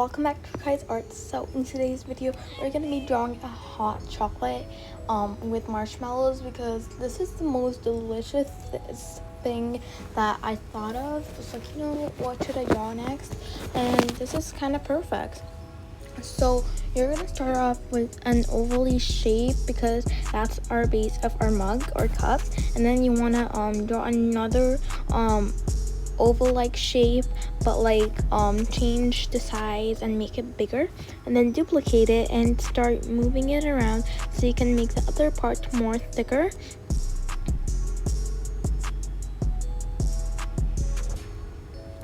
welcome back to Kai's Art. So in today's video we're going to be drawing a hot chocolate with marshmallows, because this is the most delicious thing that I thought of. It's like, what should I draw next, and this is kind of perfect. So you're going to start off with an ovally shape, because that's our base of our mug or cup, and then you want to draw another oval like shape, but change the size and make it bigger, and then duplicate it and start moving it around so you can make the other part more thicker.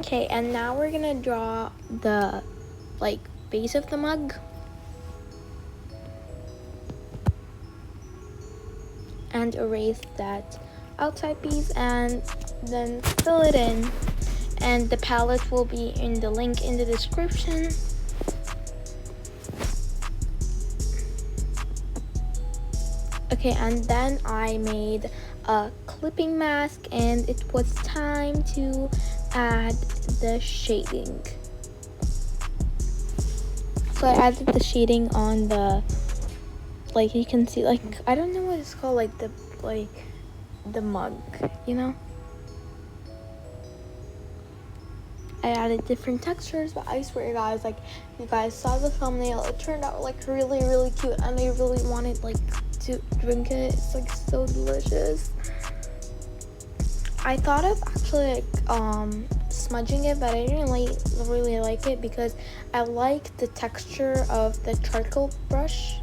Okay, and now we're gonna draw the base of the mug, and erase that outside piece and then fill it in, and the palette will be in the link in the description. Okay, and then I made a clipping mask, and it was time to add the shading. So I added the shading on the, you can see, I don't know what it's called, the mug, I added different textures, but I swear guys, you guys saw the thumbnail, it turned out really cute, and I really wanted to drink it. It's so delicious. I thought of actually smudging it, but I didn't really like it, because I like the texture of the charcoal brush.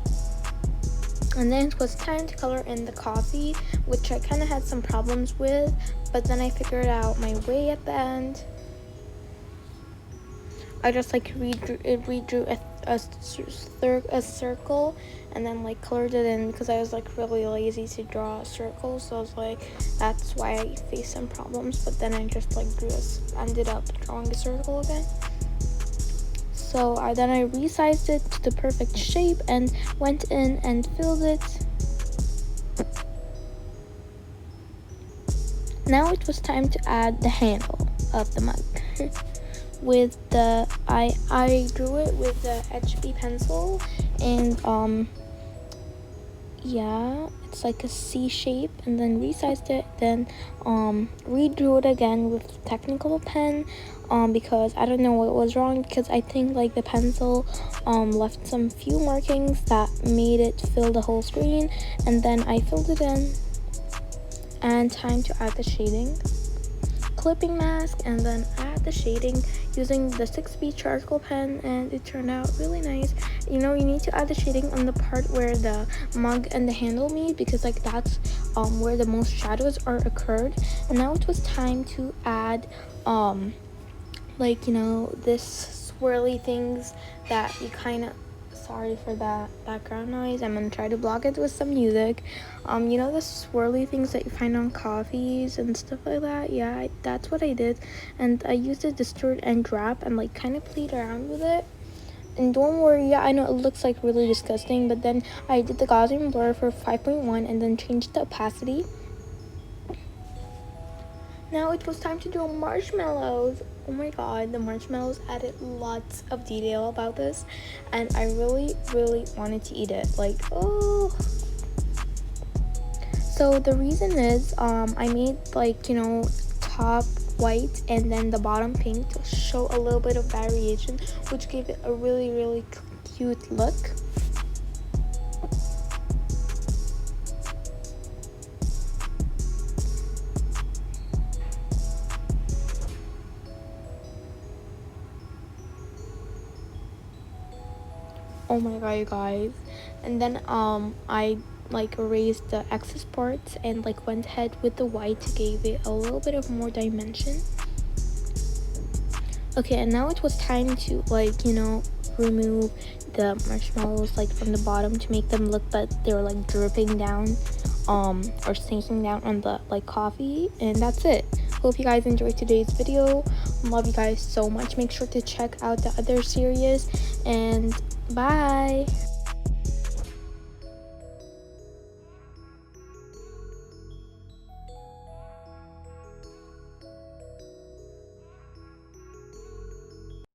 And then it was time to color in the coffee, which I kind of had some problems with, but then I figured out my way at the end. I just redrew a circle, and then colored it in, because I was really lazy to draw a circle. So I was that's why I faced some problems, but then I just ended up drawing a circle again. So then I resized it to the perfect shape and went in and filled it. Now it was time to add the handle of the mug. With the I drew it with the HB pencil, and yeah, it's a C shape, and then resized it, then redrew it again with technical pen, because I don't know what was wrong, because I think the pencil left some few markings that made it fill the whole screen, and then I filled it in. And time to add the shading, clipping mask, and then add the shading using the 6B charcoal pen, and it turned out really nice. You need to add the shading on the part where the mug and the handle meet, because that's where the most shadows are occurred. And now it was time to add this swirly things that you sorry for that background noise. I'm gonna try to block it with some music. The swirly things that you find on coffees and stuff like that. Yeah, that's what I did, and I used a distort and wrap and kind of played around with it. And don't worry, yeah, I know it looks really disgusting, but then I did the Gaussian blur for 5.1 and then changed the opacity. Now it was time to do marshmallows. Oh my god, the marshmallows added lots of detail about this, and I really wanted to eat it. Oh. So the reason is I made top white and then the bottom pink to show a little bit of variation, which gave it a really cute look. Oh my god, you guys. And then I erased the excess parts and went ahead with the white to give it a little bit of more dimension. Okay, and now it was time to remove the marshmallows from the bottom to make them look like they were dripping down or sinking down on the coffee. And that's it. Hope you guys enjoyed today's video. Love you guys so much. Make sure to check out the other series, and bye.